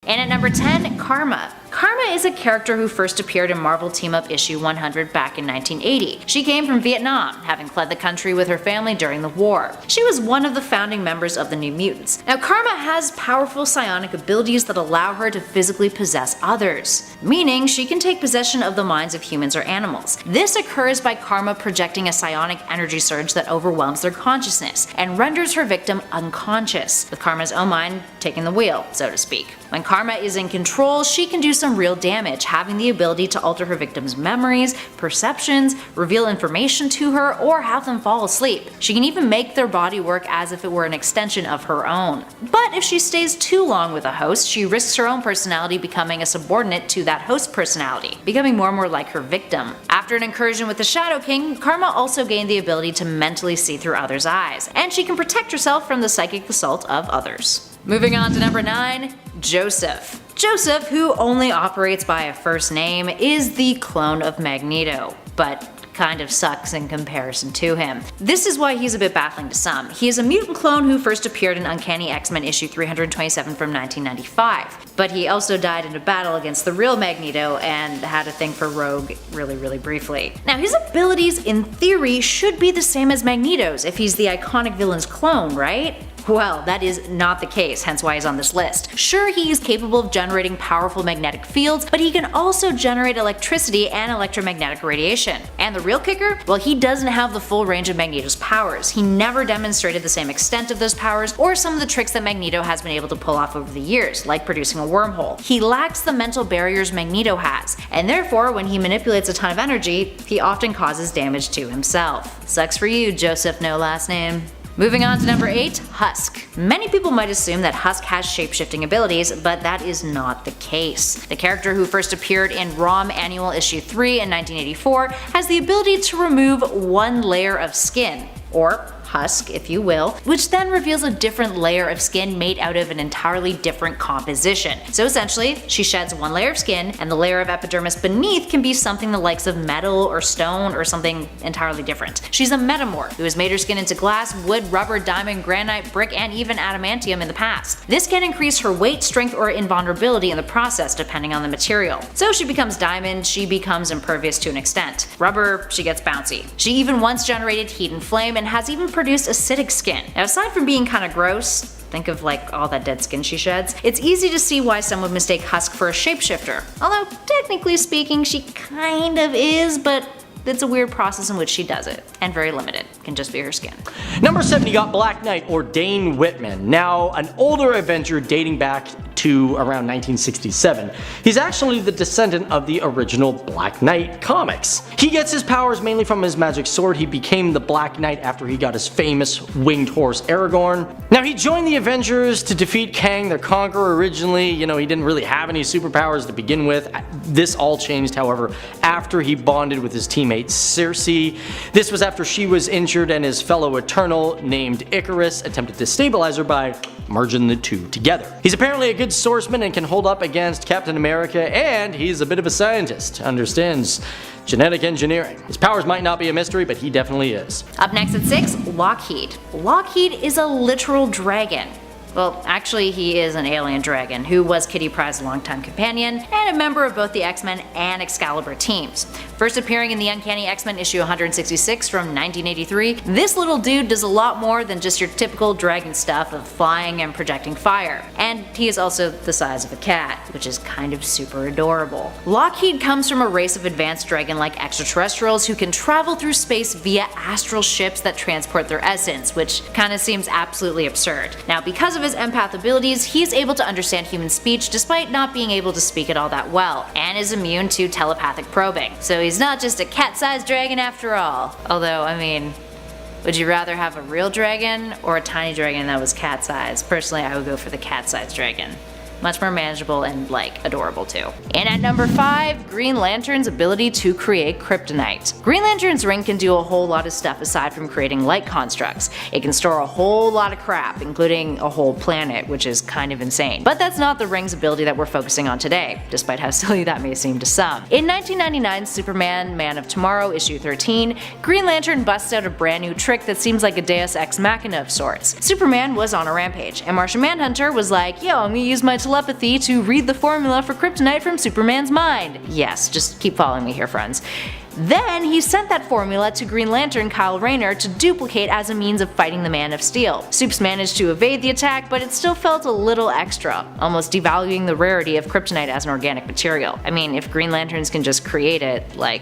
And at number 10, Karma. Karma is a character who first appeared in Marvel Team-Up issue 100 back in 1980. She came from Vietnam, having fled the country with her family during the war. She was one of the founding members of the New Mutants. Now Karma has powerful psionic abilities that allow her to physically possess others, meaning she can take possession of the minds of humans or animals. This occurs by Karma projecting a psionic energy surge that overwhelms their consciousness and renders her victim unconscious, with Karma's own mind taking the wheel, so to speak. When Karma is in control, she can do some real damage, having the ability to alter her victim's memories, perceptions, reveal information to her, or have them fall asleep. She can even make their body work as if it were an extension of her own. But if she stays too long with a host, she risks her own personality becoming a subordinate to that host personality, becoming more and more like her victim. After an incursion with the Shadow King, Karma also gained the ability to mentally see through others' eyes, and she can protect herself from the psychic assault of others. Moving on to number 9, Joseph. Joseph, who only operates by a first name, is the clone of Magneto, but kind of sucks in comparison to him. This is why he's a bit baffling to some. He is a mutant clone who first appeared in Uncanny X-Men issue 327 from 1995, but he also died in a battle against the real Magneto and had a thing for Rogue really briefly. Now his abilities in theory should be the same as Magneto's if he's the iconic villain's clone, right? Well, that is not the case, hence why he's on this list. Sure, he is capable of generating powerful magnetic fields, but he can also generate electricity and electromagnetic radiation. And the real kicker? Well, he doesn't have the full range of Magneto's powers. He never demonstrated the same extent of those powers or some of the tricks that Magneto has been able to pull off over the years, like producing a wormhole. He lacks the mental barriers Magneto has, and therefore when he manipulates a ton of energy, he often causes damage to himself. Sucks for you, Joseph no last name. Moving on to number 8, HUSK. Many people might assume that HUSK has shapeshifting abilities, but that is not the case. The character who first appeared in ROM Annual Issue 3 in 1984 has the ability to remove one layer of skin, or husk if you will, which then reveals a different layer of skin made out of an entirely different composition. So essentially, she sheds one layer of skin, and the layer of epidermis beneath can be something the likes of metal or stone or something entirely different. She's a metamorph who has made her skin into glass, wood, rubber, diamond, granite, brick, and even adamantium in the past. This can increase her weight, strength, or invulnerability in the process depending on the material. So she becomes diamond, she becomes impervious to an extent. Rubber, she gets bouncy. She even once generated heat and flame and has even produced acidic skin. Now aside from being kinda gross, think of like all that dead skin she sheds, it's easy to see why some would mistake HUSK for a shapeshifter. Although technically speaking she kind of is, but it's a weird process in which she does it, and very limited. Can just be her skin. Number 7, you got Black Knight, or Dane Whitman. Now an older Avenger dating back to around 1967. He's actually the descendant of the original Black Knight comics. He gets his powers mainly from his magic sword. He became the Black Knight after he got his famous winged horse Aragorn. Now he joined the Avengers to defeat Kang the Conqueror originally. You know, he didn't really have any superpowers to begin with. This all changed, however, after he bonded with his teammate Circe. This was after she was injured and his fellow Eternal named Icarus attempted to stabilize her by merging the two together. He's apparently a good swordsman and can hold up against Captain America, and he's a bit of a scientist, understands genetic engineering. His powers might not be a mystery, but he definitely is. Up next at 6, Lockheed. Lockheed is a literal dragon. Well, actually he is an alien dragon who was Kitty Pryde's longtime companion and a member of both the X-Men and Excalibur teams. First appearing in the Uncanny X-Men issue 166 from 1983, this little dude does a lot more than just your typical dragon stuff of flying and projecting fire. And he is also the size of a cat, which is kind of super adorable. Lockheed comes from a race of advanced dragon-like extraterrestrials who can travel through space via astral ships that transport their essence, which kinda seems absolutely absurd. Now because of his empath abilities, he's able to understand human speech despite not being able to speak it all that well, and is immune to telepathic probing. So he's not just a cat-sized dragon after all. Although, I mean, would you rather have a real dragon or a tiny dragon that was cat-sized? Personally, I would go for the cat-sized dragon. Much more manageable and, like, adorable too. And at number 5, Green Lantern's ability to create kryptonite. Green Lantern's ring can do a whole lot of stuff aside from creating light constructs. It can store a whole lot of crap, including a whole planet, which is kind of insane. But that's not the ring's ability that we're focusing on today, despite how silly that may seem to some. In 1999's Superman Man of Tomorrow issue 13, Green Lantern busts out a brand new trick that seems like a Deus Ex Machina of sorts. Superman was on a rampage, and Martian Manhunter was like, yo, I'm gonna use my telepathy to read the formula for kryptonite from Superman's mind. Yes, just keep following me here, friends. Then he sent that formula to Green Lantern Kyle Rayner to duplicate as a means of fighting the Man of Steel. Supes managed to evade the attack, but it still felt a little extra, almost devaluing the rarity of kryptonite as an organic material. I mean, if Green Lanterns can just create it, like,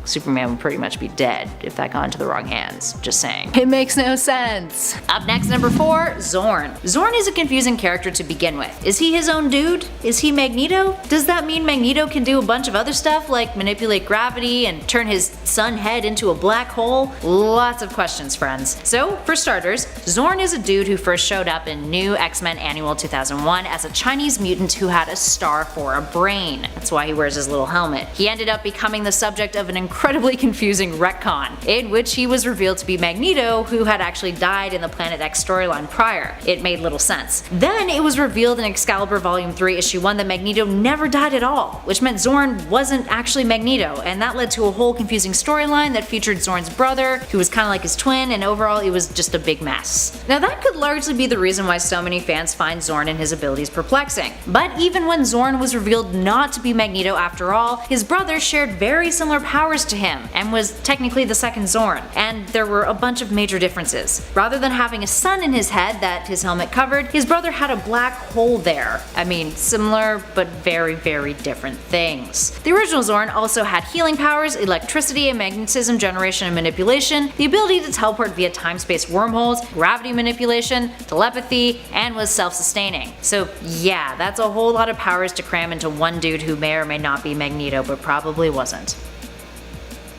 Superman would pretty much be dead if that got into the wrong hands. Just saying. It makes no sense. Up next, number 4, Zorn. Zorn is a confusing character to begin with. Is he his own dude? Is he Magneto? Does that mean Magneto can do a bunch of other stuff like manipulate gravity and turn his sun head into a black hole? Lots of questions, friends. So, for starters, Zorn is a dude who first showed up in New X-Men Annual 2001 as a Chinese mutant who had a star for a brain. That's why he wears his little helmet. He ended up becoming the subject of an incredibly confusing retcon, in which he was revealed to be Magneto, who had actually died in the Planet X storyline prior. It made little sense. Then it was revealed in Excalibur Volume 3 Issue 1 that Magneto never died at all, which meant Zorn wasn't actually Magneto, and that led to a whole confusing storyline that featured Zorn's brother, who was kinda like his twin, and overall it was just a big mess. Now that could largely be the reason why so many fans find Zorn and his abilities perplexing. But even when Zorn was revealed not to be Magneto after all, his brother shared very similar powers to him and was technically the second Zorn, and there were a bunch of major differences. Rather than having a sun in his head that his helmet covered, his brother had a black hole there. I mean, similar but very, very different things. The original Zorn also had healing powers, electricity and magnetism generation and manipulation, the ability to teleport via time-space wormholes, gravity manipulation, telepathy, and was self-sustaining. So yeah, that's a whole lot of powers to cram into one dude who may or may not be Magneto, but probably wasn't.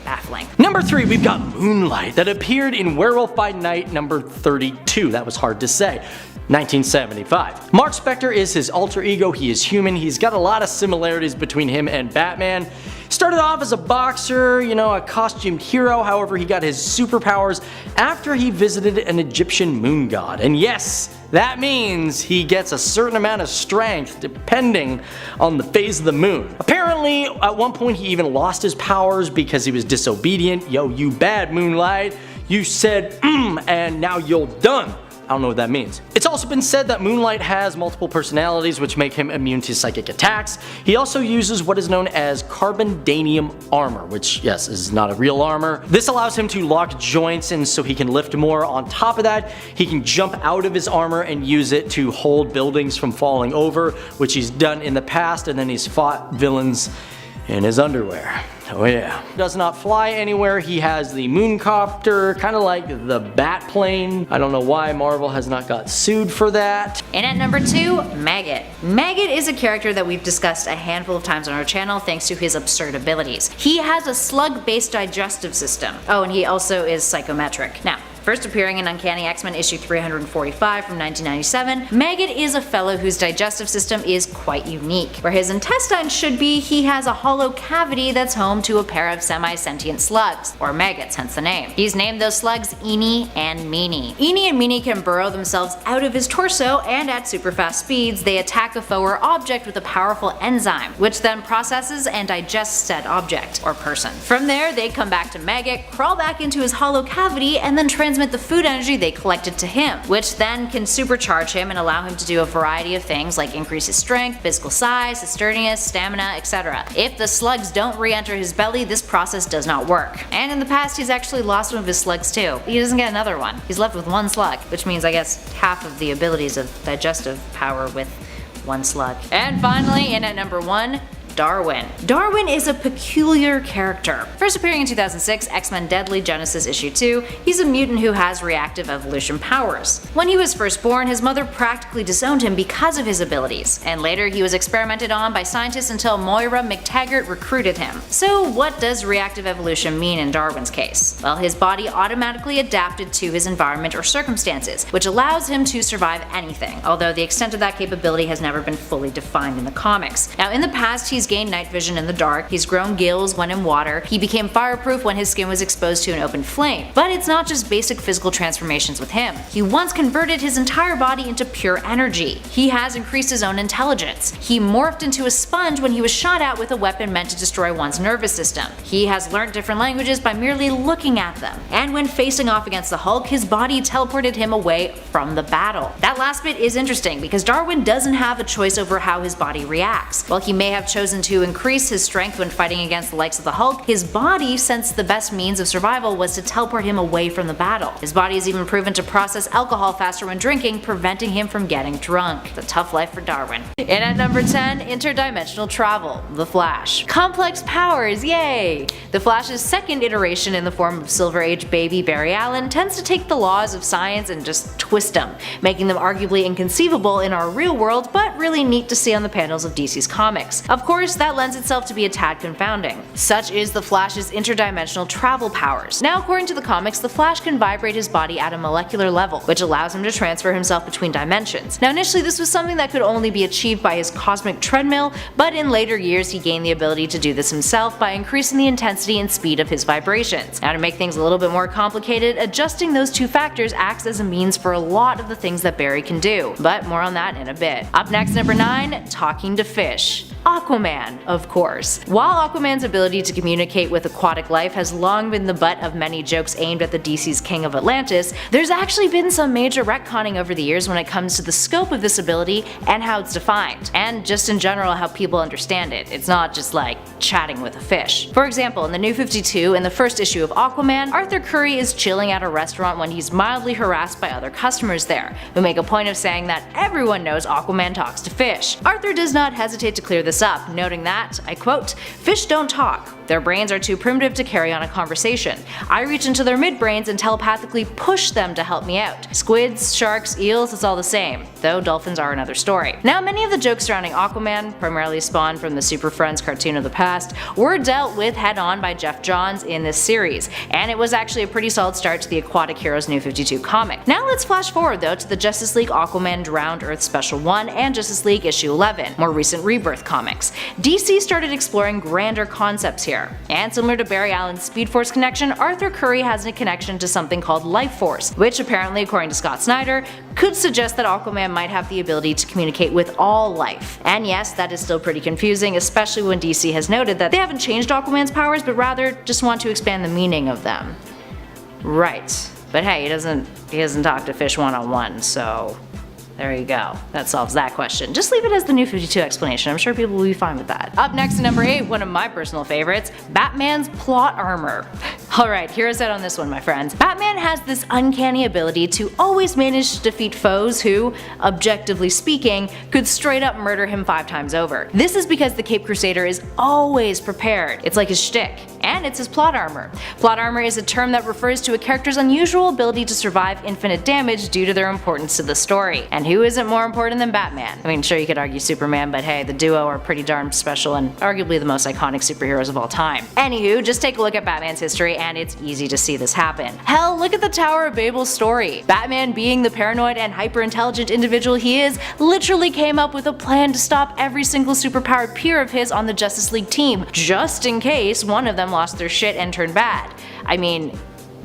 Baffling. Number 3, we've got Moonlight, that appeared in Werewolf by Night number 32. That was hard to say. 1975. Mark Spector is his alter ego. He is human. He's got a lot of similarities between him and Batman. Started off as a boxer, a costumed hero. However, he got his superpowers after he visited an Egyptian moon god. And yes, that means he gets a certain amount of strength depending on the phase of the moon. Apparently, at one point he even lost his powers because he was disobedient. Yo, you bad Moonlight. You said and now you're done. I don't know what that means. It's also been said that Moonlight has multiple personalities which make him immune to psychic attacks. He also uses what is known as carbondanium armor, which yes, is not a real armor. This allows him to lock joints and so he can lift more. On top of that, he can jump out of his armor and use it to hold buildings from falling over, which he's done in the past, and then he's fought villains in his underwear. Oh yeah. Does not fly anywhere. He has the mooncopter, kind of like the bat plane. I don't know why Marvel has not got sued for that. And at number 2, Maggot. Maggot is a character that we've discussed a handful of times on our channel thanks to his absurd abilities. He has a slug-based digestive system. Oh, and he also is psychometric. Now, first appearing in Uncanny X-Men issue 345 from 1997, Maggot is a fellow whose digestive system is quite unique. Where his intestines should be, he has a hollow cavity that's home to a pair of semi-sentient slugs, or maggots, hence the name. He's named those slugs Eenie and Meanie. Eenie and Meanie can burrow themselves out of his torso, and at super fast speeds, they attack a foe or object with a powerful enzyme, which then processes and digests said object, or person. From there, they come back to Maggot, crawl back into his hollow cavity, and then transmit the food energy they collected to him, which then can supercharge him and allow him to do a variety of things like increase his strength, physical size, his sturdiness, stamina, etc. If the slugs don't re-enter his belly, this process does not work. And in the past, he's actually lost one of his slugs too. He doesn't get another one. He's left with one slug, which means I guess half of the abilities of digestive power with one slug. And finally, in at number 1, Darwin. Darwin is a peculiar character. First appearing in 2006, X-Men Deadly Genesis issue 2, he's a mutant who has reactive evolution powers. When he was first born, his mother practically disowned him because of his abilities, and later he was experimented on by scientists until Moira McTaggart recruited him. So what does reactive evolution mean in Darwin's case? Well, his body automatically adapted to his environment or circumstances, which allows him to survive anything, although the extent of that capability has never been fully defined in the comics. Now in the past, he's gained night vision in the dark, he's grown gills when in water, he became fireproof when his skin was exposed to an open flame. But it's not just basic physical transformations with him. He once converted his entire body into pure energy. He has increased his own intelligence. He morphed into a sponge when he was shot at with a weapon meant to destroy one's nervous system. He has learned different languages by merely looking at them. And when facing off against the Hulk, his body teleported him away from the battle. That last bit is interesting because Darwin doesn't have a choice over how his body reacts. While he may have chosen to increase his strength when fighting against the likes of the Hulk, his body sensed the best means of survival was to teleport him away from the battle. His body is even proven to process alcohol faster when drinking, preventing him from getting drunk. The tough life for Darwin. And at number 10, interdimensional travel, the Flash. Complex powers, yay! The Flash's second iteration in the form of Silver Age baby Barry Allen tends to take the laws of science and just twist them, making them arguably inconceivable in our real world, but really neat to see on the panels of DC's comics. Of course, that lends itself to be a tad confounding. Such is the Flash's interdimensional travel powers. Now, according to the comics, the Flash can vibrate his body at a molecular level, which allows him to transfer himself between dimensions. Now, initially this was something that could only be achieved by his cosmic treadmill, but in later years he gained the ability to do this himself by increasing the intensity and speed of his vibrations. Now, to make things a little bit more complicated, adjusting those two factors acts as a means for a lot of the things that Barry can do, but more on that in a bit. Up next, number 9, talking to fish. Aquaman, of course. While Aquaman's ability to communicate with aquatic life has long been the butt of many jokes aimed at the DC's King of Atlantis, there's actually been some major retconning over the years when it comes to the scope of this ability and how it's defined, and just in general how people understand it. It's not just like chatting with a fish. For example, in the New 52, in the first issue of Aquaman, Arthur Curry is chilling at a restaurant when he's mildly harassed by other customers there, who make a point of saying that everyone knows Aquaman talks to fish. Arthur does not hesitate to clear this up, noting that, I quote, "Fish don't talk. Their brains are too primitive to carry on a conversation. I reach into their midbrains and telepathically push them to help me out. Squids, sharks, eels, it's all the same, though dolphins are another story." Now, many of the jokes surrounding Aquaman, primarily spawned from the Super Friends cartoon of the past, were dealt with head-on by Jeff Johns in this series, and it was actually a pretty solid start to the Aquatic Heroes New 52 comic. Now let's flash forward though to the Justice League Aquaman Drowned Earth Special 1 and Justice League issue 11, more recent Rebirth comics. DC started exploring grander concepts here. And similar to Barry Allen's Speed Force connection, Arthur Curry has a connection to something called Life Force, which apparently, according to Scott Snyder, could suggest that Aquaman might have the ability to communicate with all life. And yes, that is still pretty confusing, especially when DC has noted that they haven't changed Aquaman's powers, but rather just want to expand the meaning of them. Right. But hey, he doesn't talk to fish one-on-one, so there you go. That solves that question. Just leave it as the New 52 explanation. I'm sure people will be fine with that. Up next at number 8, one of my personal favorites, Batman's plot armor. Alright, hear us out on this one, my friends. Batman has this uncanny ability to always manage to defeat foes who, objectively speaking, could straight up murder him 5 times over. This is because the Caped Crusader is always prepared. It's like his shtick. And it's his plot armor. Plot armor is a term that refers to a character's unusual ability to survive infinite damage due to their importance to the story. And who isn't more important than Batman? I mean, sure, you could argue Superman, but hey, the duo are pretty darn special and arguably the most iconic superheroes of all time. Anywho, just take a look at Batman's history and it's easy to see this happen. Hell, look at the Tower of Babel's story. Batman, being the paranoid and hyper-intelligent individual he is, literally came up with a plan to stop every single superpowered peer of his on the Justice League team, just in case one of them lost their shit and turned bad. I mean,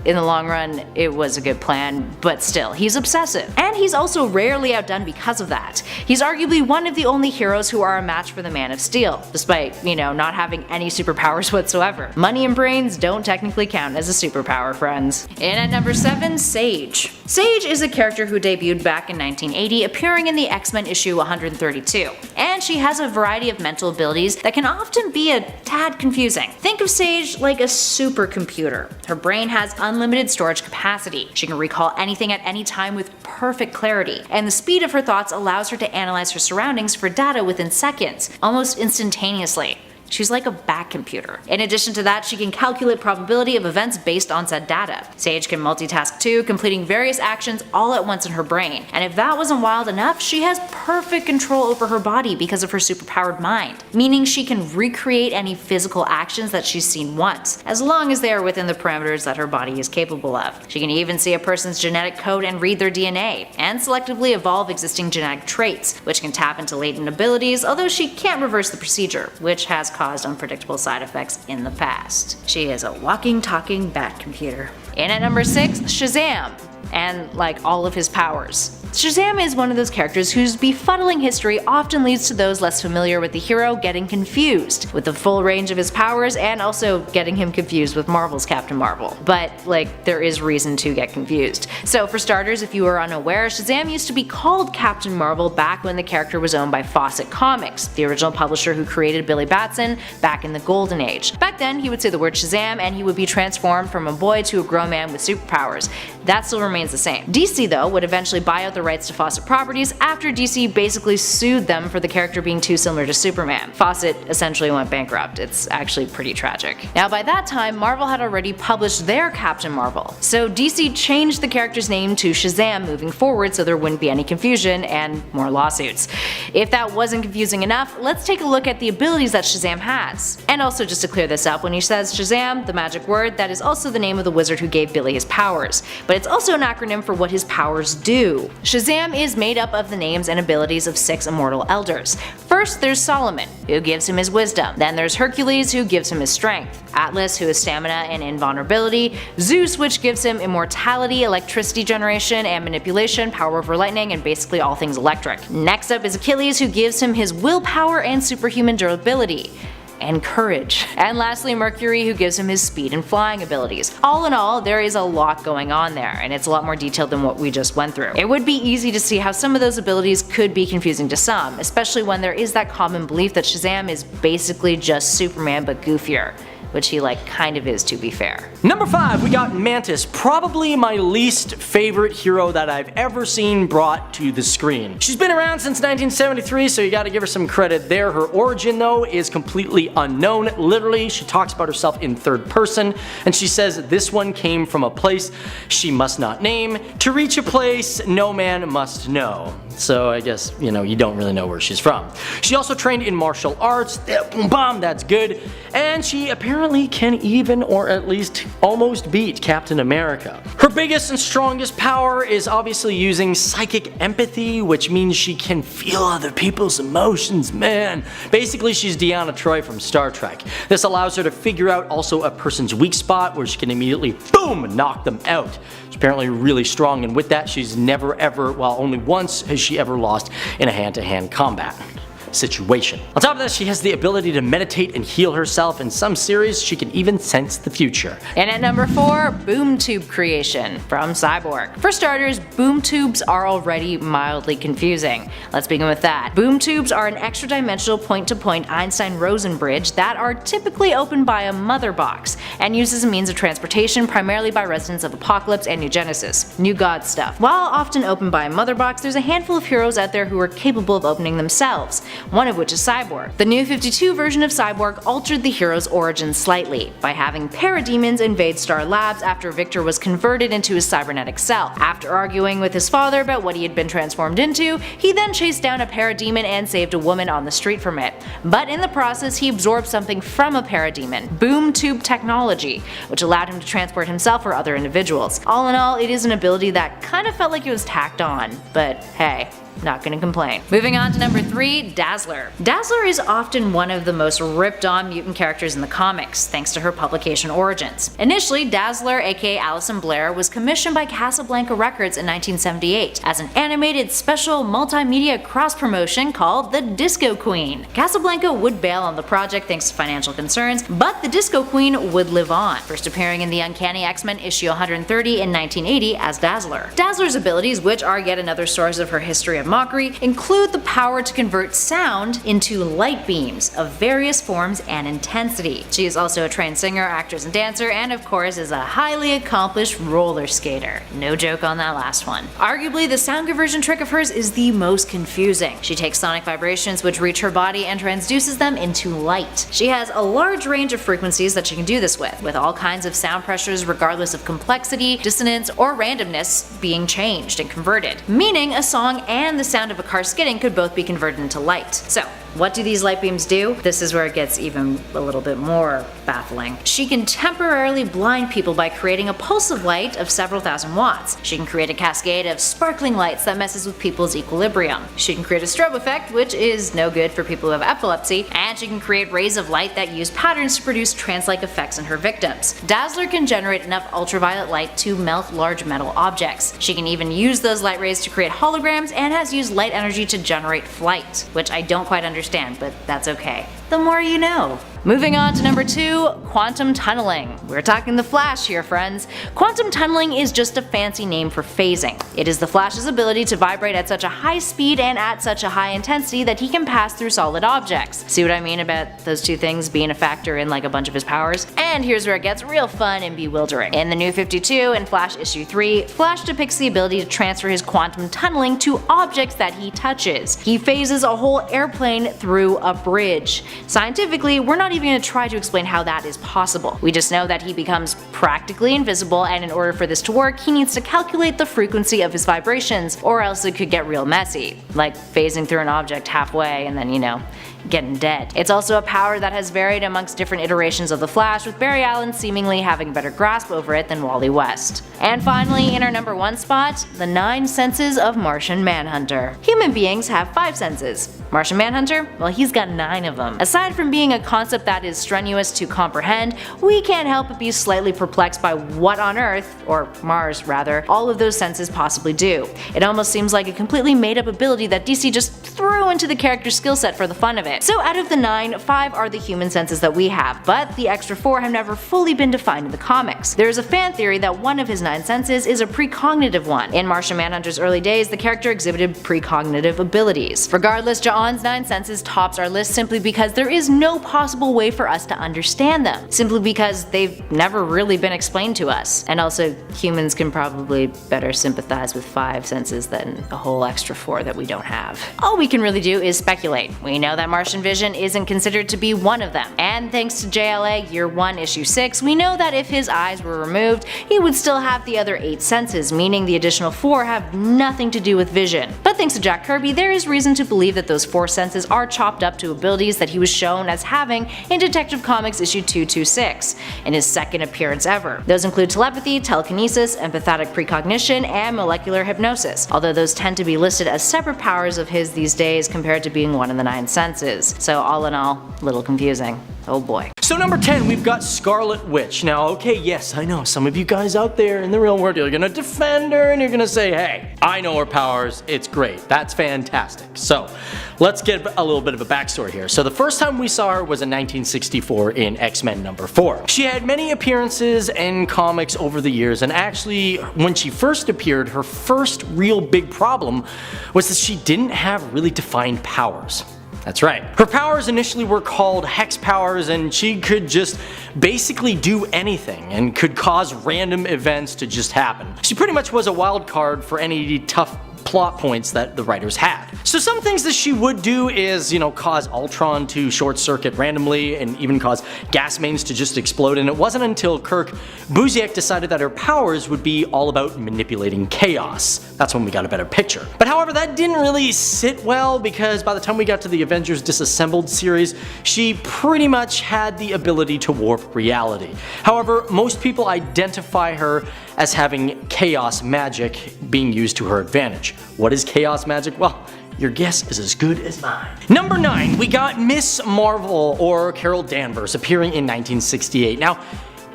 in the long run, it was a good plan, but still, he's obsessive. And he's also rarely outdone because of that. He's arguably one of the only heroes who are a match for the Man of Steel, despite, not having any superpowers whatsoever. Money and brains don't technically count as a superpower, friends. And at number 7, Sage. Sage is a character who debuted back in 1980, appearing in the X-Men issue 132. And she has a variety of mental abilities that can often be a tad confusing. Think of Sage like a supercomputer. Her brain has unlimited storage capacity. She can recall anything at any time with perfect clarity, and the speed of her thoughts allows her to analyze her surroundings for data within seconds, almost instantaneously. She's like a back computer. In addition to that, she can calculate probability of events based on said data. Sage can multitask too, completing various actions all at once in her brain. And if that wasn't wild enough, she has perfect control over her body because of her superpowered mind, meaning she can recreate any physical actions that she's seen once, as long as they are within the parameters that her body is capable of. She can even see a person's genetic code and read their DNA, and selectively evolve existing genetic traits, which can tap into latent abilities, although she can't reverse the procedure, which has caused unpredictable side effects in the past. She is a walking, talking bat computer. In at number 6, Shazam, and like all of his powers. Shazam is one of those characters whose befuddling history often leads to those less familiar with the hero getting confused with the full range of his powers, and also getting him confused with Marvel's Captain Marvel. But like, there is reason to get confused. So for starters, if you were unaware, Shazam used to be called Captain Marvel back when the character was owned by Fawcett Comics, the original publisher who created Billy Batson back in the Golden Age. Back then, he would say the word Shazam and he would be transformed from a boy to a grown man with superpowers. That still remains the same. DC though would eventually buy out the rights to Fawcett properties after DC basically sued them for the character being too similar to Superman. Fawcett essentially went bankrupt. It's actually pretty tragic. Now by that time, Marvel had already published their Captain Marvel, so DC changed the character's name to Shazam moving forward so there wouldn't be any confusion and more lawsuits. If that wasn't confusing enough, let's take a look at the abilities that Shazam has. And also, just to clear this up, when he says Shazam, the magic word, that is also the name of the wizard who gave Billy his powers, but it's also an acronym for what his powers do. Shazam is made up of the names and abilities of 6 immortal elders. First there's Solomon, who gives him his wisdom. Then there's Hercules, who gives him his strength. Atlas, who is stamina and invulnerability. Zeus, which gives him immortality, electricity generation and manipulation, power over lightning, and basically all things electric. Next up is Achilles, who gives him his willpower and superhuman durability. And courage. And lastly, Mercury, who gives him his speed and flying abilities. All in all, there is a lot going on there, and it's a lot more detailed than what we just went through. It would be easy to see how some of those abilities could be confusing to some, especially when there is that common belief that Shazam is basically just Superman but goofier. Which he kind of is, to be fair. Number 5, we got Mantis, probably my least favorite hero that I've ever seen brought to the screen. She's been around since 1973, so you gotta give her some credit there. Her origin though is completely unknown. Literally, she talks about herself in third person, and she says this one came from a place she must not name, to reach a place no man must know. So I guess, you don't really know where she's from. She also trained in martial arts, boom bam, that's good, and she apparently can even, or at least almost beat Captain America. Her biggest and strongest power is obviously using psychic empathy, which means she can feel other people's emotions, man. Basically, she's Deanna Troi from Star Trek. This allows her to figure out also a person's weak spot, where she can immediately, boom, knock them out. She's apparently really strong, and with that, she's never ever, well, only once has she ever lost in a hand-to-hand combat situation. On top of that, she has the ability to meditate and heal herself. In some series, she can even sense the future. And at number 4, boom tube creation from Cyborg. For starters, boom tubes are already mildly confusing. Let's begin with that. Boom tubes are an extra-dimensional point-to-point Einstein-Rosen bridge that are typically opened by a mother box and used as a means of transportation primarily by residents of Apocalypse and New Genesis, New God stuff. While often opened by a mother box, there's a handful of heroes out there who are capable of opening themselves, one of which is Cyborg. The New 52 version of Cyborg altered the hero's origin slightly by having parademons invade Star Labs after Victor was converted into his cybernetic self. After arguing with his father about what he had been transformed into, he then chased down a parademon and saved a woman on the street from it. But in the process, he absorbed something from a parademon, boom tube technology, which allowed him to transport himself or other individuals. All in all, it is an ability that kind of felt like it was tacked on, but hey, not gonna complain. Moving on to number 3, Dazzler. Dazzler is often one of the most ripped on mutant characters in the comics, thanks to her publication origins. Initially, Dazzler, aka Alison Blair, was commissioned by Casablanca Records in 1978 as an animated special multimedia cross-promotion called The Disco Queen. Casablanca would bail on the project thanks to financial concerns, but the Disco Queen would live on, first appearing in the Uncanny X-Men issue 130 in 1980 as Dazzler. Dazzler's abilities, which are yet another source of her history of of mockery, include the power to convert sound into light beams of various forms and intensity. She is also a trained singer, actress, and dancer, and of course is a highly accomplished roller skater. No joke on that last one. Arguably, the sound conversion trick of hers is the most confusing. She takes sonic vibrations which reach her body and transduces them into light. She has a large range of frequencies that she can do this with all kinds of sound pressures regardless of complexity, dissonance, or randomness being changed and converted. Meaning a song and the sound of a car skidding could both be converted into light. So, what do these light beams do? This is where it gets even a little bit more baffling. She can temporarily blind people by creating a pulse of light of several thousand watts. She can create a cascade of sparkling lights that messes with people's equilibrium. She can create a strobe effect, which is no good for people who have epilepsy, and she can create rays of light that use patterns to produce trance-like effects in her victims. Dazzler can generate enough ultraviolet light to melt large metal objects. She can even use those light rays to create holograms and has used light energy to generate flight, which I don't quite understand, but that's okay. The more you know. Moving on to number 2, quantum tunneling. We're talking the Flash here, friends. Quantum tunneling is just a fancy name for phasing. It is the Flash's ability to vibrate at such a high speed and at such a high intensity that he can pass through solid objects. See what I mean about those two things being a factor in like a bunch of his powers? And here's where it gets real fun and bewildering. In the New 52 and Flash issue 3, Flash depicts the ability to transfer his quantum tunneling to objects that he touches. He phases a whole airplane through a bridge. Scientifically, we're not even going to try to explain how that is possible. We just know that he becomes practically invisible, and in order for this to work, he needs to calculate the frequency of his vibrations, or else it could get real messy. Like phasing through an object halfway and then, you know, getting dead. It's also a power that has varied amongst different iterations of the Flash, with Barry Allen seemingly having a better grasp over it than Wally West. And finally, in our number 1 spot, the 9 senses of Martian Manhunter. Human beings have 5 senses. Martian Manhunter? Well, he's got 9 of them. Aside from being a concept that is strenuous to comprehend, we can't help but be slightly perplexed by what on Earth, or Mars rather, all of those senses possibly do. It almost seems like a completely made up ability that DC just threw into the character's skill set for the fun of it. So out of the 9, 5 are the human senses that we have, but the extra 4 have never fully been defined in the comics. There is a fan theory that one of his 9 senses is a precognitive one. In Martian Manhunter's early days, the character exhibited precognitive abilities. Regardless, Ja'an's 9 senses tops our list simply because there is no possible way for us to understand them, simply because they've never really been explained to us. And also, humans can probably better sympathize with 5 senses than a whole extra 4 that we don't have. All we can really do is speculate. We know that Martian vision isn't considered to be one of them, and thanks to JLA Year 1 Issue 6, we know that if his eyes were removed, he would still have the other 8 senses, meaning the additional 4 have nothing to do with vision. But thanks to Jack Kirby, there is reason to believe that those 4 senses are chopped up to abilities that he was shown as having in Detective Comics issue 226, in his second appearance ever. Those include telepathy, telekinesis, empathetic precognition, and molecular hypnosis, although those tend to be listed as separate powers of his these days compared to being one of the 9 senses. So all in all, a little confusing. Oh boy. So number 10, we've got Scarlet Witch. Now, okay, yes, I know some of you guys out there in the real world, you're gonna defend her and you're gonna say, hey, I know her powers, it's great, that's fantastic. So, let's get a little bit of a backstory here. So the first time we saw her was in 1964 in X-Men number 4. She had many appearances in comics over the years, and actually, when she first appeared, her first real big problem was that she didn't have really defined powers. That's right. Her powers initially were called hex powers, and she could just basically do anything and could cause random events to just happen. She pretty much was a wild card for any tough plot points that the writers had. So some things that she would do is, you know, cause Ultron to short circuit randomly and even cause gas mains to just explode, and it wasn't until Kirk Busiek decided that her powers would be all about manipulating chaos. That's when we got a better picture. But however, that didn't really sit well, because by the time we got to the Avengers Disassembled series, she pretty much had the ability to warp reality. However, most people identify her as having chaos magic being used to her advantage. What is chaos magic? Well, your guess is as good as mine. Number 9, we got Miss Marvel, or Carol Danvers, appearing in 1968. Now,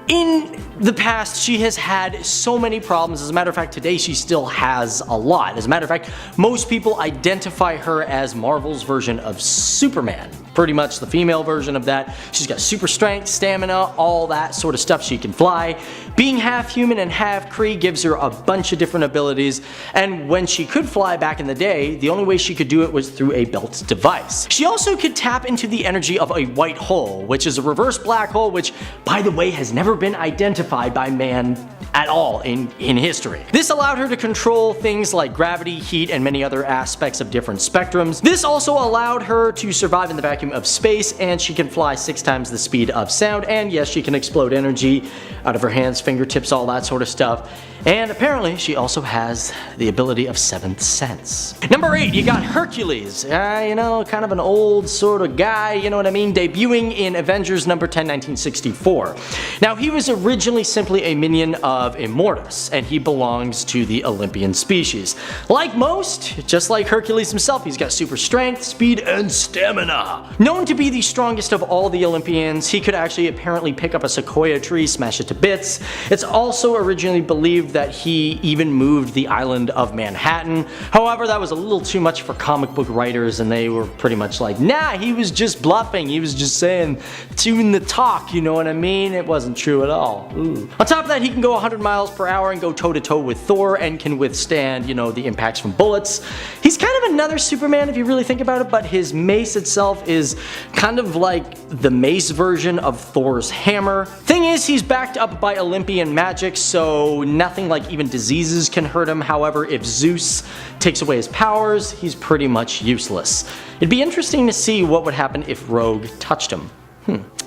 in the past, she has had so many problems. As a matter of fact, today she still has a lot. As a matter of fact, most people identify her as Marvel's version of Superman. pretty much the female version of that. She's got super strength, stamina, all that sort of stuff. She can fly. Being half human and half Kree gives her a bunch of different abilities, and when she could fly back in the day, the only way she could do it was through a belt device. She also could tap into the energy of a white hole, which is a reverse black hole, which, by the way, has never been identified by man at all in history. This allowed her to control things like gravity, heat, and many other aspects of different spectrums. This also allowed her to survive in the vacuum of space, and she can fly 6 times the speed of sound, and yes, she can explode energy out of her hands, fingertips, all that sort of stuff. And apparently she also has the ability of 7th sense. Number 8, you got Hercules. You know, kind of an old sort of guy, you know what I mean? Debuting in Avengers number 10, 1964. Now, he was originally simply a minion of Immortus, and he belongs to the Olympian species. Like most, just like Hercules himself, he's got super strength, speed, and stamina. Known to be the strongest of all the Olympians, he could actually apparently pick up a sequoia tree, smash it to bits. It's also originally believed that he even moved the island of Manhattan. However, that was a little too much for comic book writers, and they were pretty much like, nah, he was just bluffing, he was just saying, tune the talk, you know what I mean? It wasn't true at all. Ooh. On top of that, he can go 100 miles per hour and go toe to toe with Thor, and can withstand, you know, the impacts from bullets. He's kind of another Superman if you really think about it, but his mace itself is kind of like the mace version of Thor's hammer. Thing is, he's backed up by Olympian magic, so nothing like even diseases can hurt him. However, if Zeus takes away his powers, he's pretty much useless. It'd be interesting to see what would happen if Rogue touched him.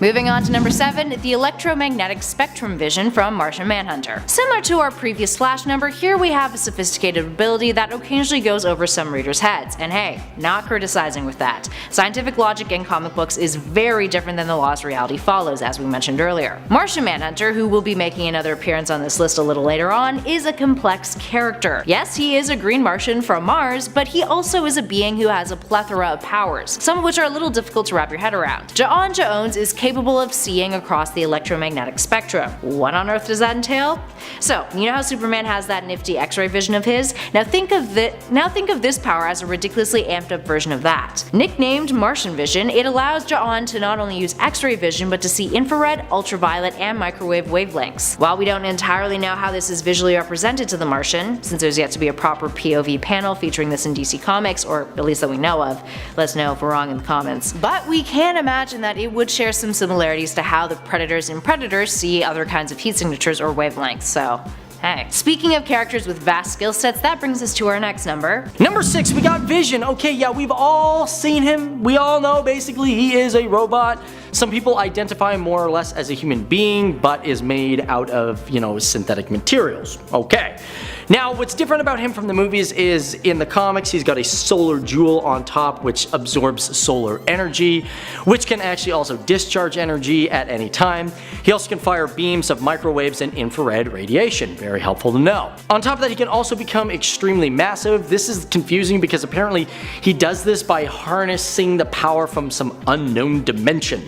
Moving on to number 7, the electromagnetic spectrum vision from Martian Manhunter. Similar to our previous Flash number, here we have a sophisticated ability that occasionally goes over some readers' heads, and hey, not criticizing with that. Scientific logic in comic books is very different than the laws reality follows, as we mentioned earlier. Martian Manhunter, who will be making another appearance on this list a little later on, is a complex character. Yes, he is a green Martian from Mars, but he also is a being who has a plethora of powers, some of which are a little difficult to wrap your head around. Ja'on Jones is capable of seeing across the electromagnetic spectrum. What on earth does that entail? So, you know how Superman has that nifty X-ray vision of his? Now think of this power as a ridiculously amped up version of that. Nicknamed Martian Vision, it allows Ja'on to not only use X-ray vision but to see infrared, ultraviolet, and microwave wavelengths. While we don't entirely know how this is visually represented to the Martian, since there's yet to be a proper POV panel featuring this in DC Comics, or at least that we know of, let us know if we're wrong in the comments. But we can imagine that it would share some similarities to how the Predators in Predators see other kinds of heat signatures or wavelengths, so hey. Speaking of characters with vast skill sets, that brings us to our next number. Number 6, we got Vision. Okay, yeah, we've all seen him. We all know basically he is a robot. Some people identify him more or less as a human being, but is made out of, you know, synthetic materials. Okay. Now, what's different about him from the movies is in the comics, he's got a solar jewel on top which absorbs solar energy, which can actually also discharge energy at any time. He also can fire beams of microwaves and infrared radiation. Very helpful to know. On top of that, he can also become extremely massive. This is confusing because apparently he does this by harnessing the power from some unknown dimension.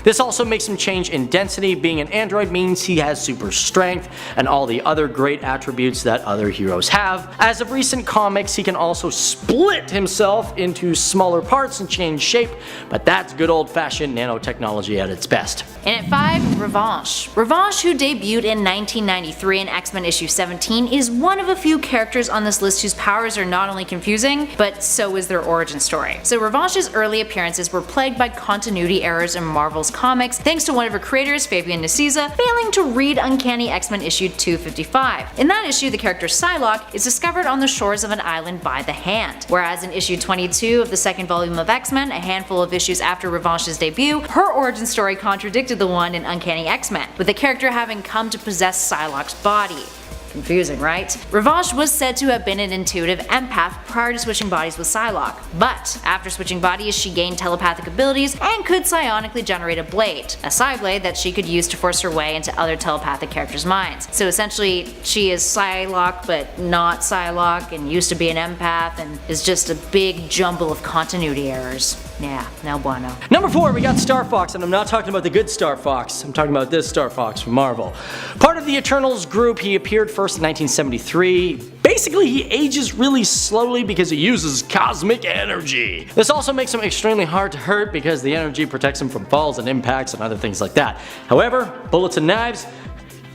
This also makes him change in density. Being an android means he has super strength and all the other great attributes that other heroes have. As of recent comics, he can also split himself into smaller parts and change shape, but that's good old-fashioned nanotechnology at its best. And at 5, Revanche. Revanche, who debuted in 1993 in X-Men issue 17, is one of a few characters on this list whose powers are not only confusing, but so is their origin story. So Revanche's early appearances were plagued by continuity errors in Marvel's comics, thanks to one of her creators, Fabian Nicieza, failing to read Uncanny X-Men issue 255. In that issue, the character Psylocke is discovered on the shores of an island by the Hand, whereas in issue 22 of the second volume of X-Men, a handful of issues after Revanche's debut, her origin story contradicted the one in Uncanny X-Men, with the character having come to possess Psylocke's body. Confusing, right? Revanche was said to have been an intuitive empath prior to switching bodies with Psylocke, but after switching bodies she gained telepathic abilities and could psionically generate a blade, a Psyblade that she could use to force her way into other telepathic characters' minds. So essentially she is Psylocke but not Psylocke and used to be an empath and is just a big jumble of continuity errors. Yeah, no bueno. Number 4, we got StarFox, and I'm not talking about the good StarFox. I'm talking about this StarFox from Marvel. Part of the Eternals group, he appeared first in 1973. Basically, he ages really slowly because he uses cosmic energy. This also makes him extremely hard to hurt because the energy protects him from falls and impacts and other things like that. However, bullets and knives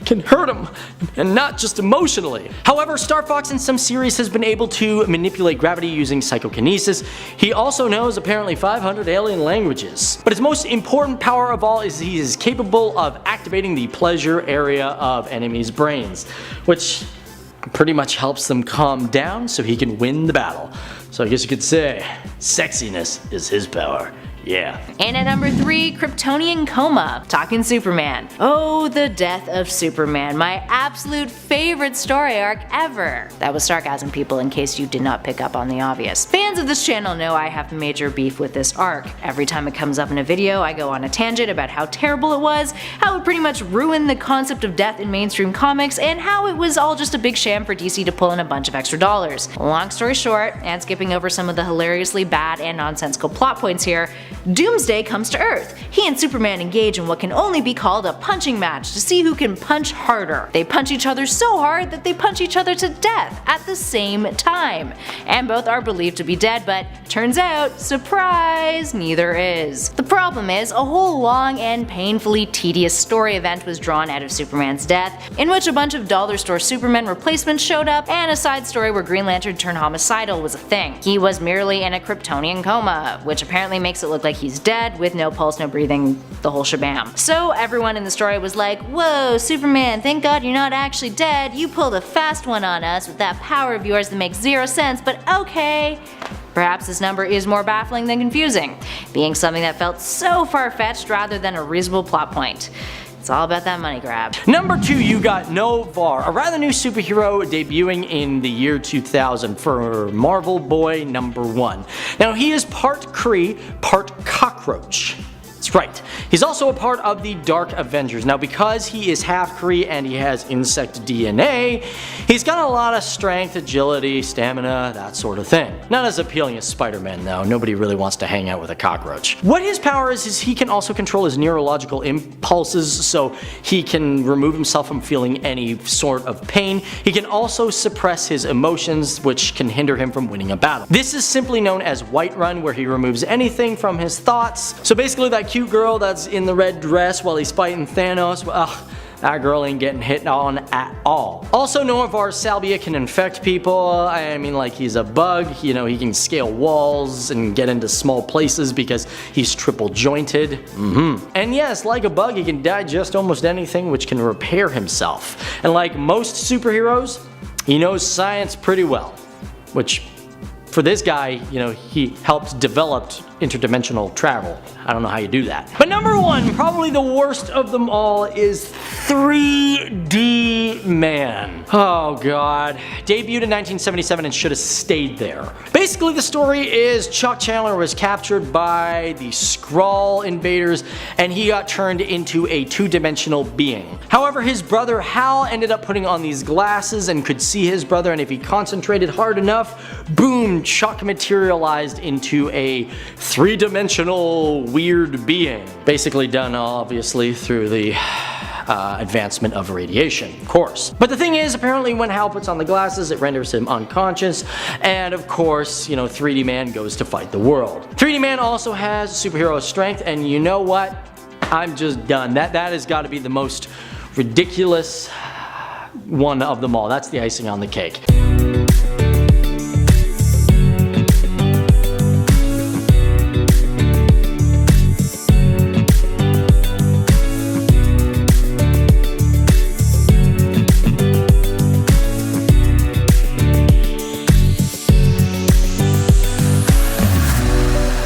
can hurt him, and not just emotionally. However, StarFox in some series has been able to manipulate gravity using psychokinesis. He also knows apparently 500 alien languages. But his most important power of all is he is capable of activating the pleasure area of enemies' brains, which pretty much helps them calm down so he can win the battle. So I guess you could say, sexiness is his power. Yeah. And at number 3, Kryptonian Coma, talking Superman. Oh, the death of Superman, my absolute favorite story arc ever. That was sarcasm, people, in case you did not pick up on the obvious. Fans of this channel know I have major beef with this arc. Every time it comes up in a video, I go on a tangent about how terrible it was, how it pretty much ruined the concept of death in mainstream comics, and how it was all just a big sham for DC to pull in a bunch of extra dollars. Long story short, and skipping over some of the hilariously bad and nonsensical plot points here, Doomsday comes to Earth. He and Superman engage in what can only be called a punching match to see who can punch harder. They punch each other so hard that they punch each other to death at the same time. And both are believed to be dead, but turns out, surprise, neither is. The problem is, a whole long and painfully tedious story event was drawn out of Superman's death, in which a bunch of dollar store Superman replacements showed up, and a side story where Green Lantern turned homicidal was a thing. He was merely in a Kryptonian coma, which apparently makes it look like he's dead with no pulse, no breathing, the whole shabam. So everyone in the story was like, whoa, Superman, thank God you're not actually dead. You pulled a fast one on us with that power of yours that makes zero sense, but okay. Perhaps this number is more baffling than confusing, being something that felt so far-fetched rather than a reasonable plot point. It's all about that money grab. Number 2, you got Novar, a rather new superhero debuting in the year 2000 for Marvel Boy number 1. Now he is part Kree, part cockroach. That's right. He's also a part of the Dark Avengers. Now because he is half Kree and he has insect DNA, he's got a lot of strength, agility, stamina, that sort of thing. Not as appealing as Spider-Man though, nobody really wants to hang out with a cockroach. What his power is he can also control his neurological impulses, so he can remove himself from feeling any sort of pain. He can also suppress his emotions, which can hinder him from winning a battle. This is simply known as Whiterun, where he removes anything from his thoughts. So basically that cute girl that's in the red dress while he's fighting Thanos, that girl ain't getting hit on at all. Also, Novar's salvia can infect people. I mean, like, he's a bug, you know, he can scale walls and get into small places because he's triple jointed. And yes, like a bug, he can digest almost anything, which can repair himself. And like most superheroes, he knows science pretty well, which for this guy, you know, he helped develop interdimensional travel. I don't know how you do that. But number 1, probably the worst of them all, is 3D Man. Oh god. Debuted in 1977 and should have stayed there. Basically the story is Chuck Chandler was captured by the Skrull invaders and he got turned into a 2-dimensional being. However, his brother Hal ended up putting on these glasses and could see his brother, and if he concentrated hard enough, boom, Chuck materialized into a 3-dimensional weird being. Basically done obviously through the advancement of radiation, of course. But the thing is, apparently when Hal puts on the glasses, it renders him unconscious, and of course, you know, 3D Man goes to fight the world. 3D Man also has superhero strength, and you know what? I'm just done. That has got to be the most ridiculous one of them all. That's the icing on the cake.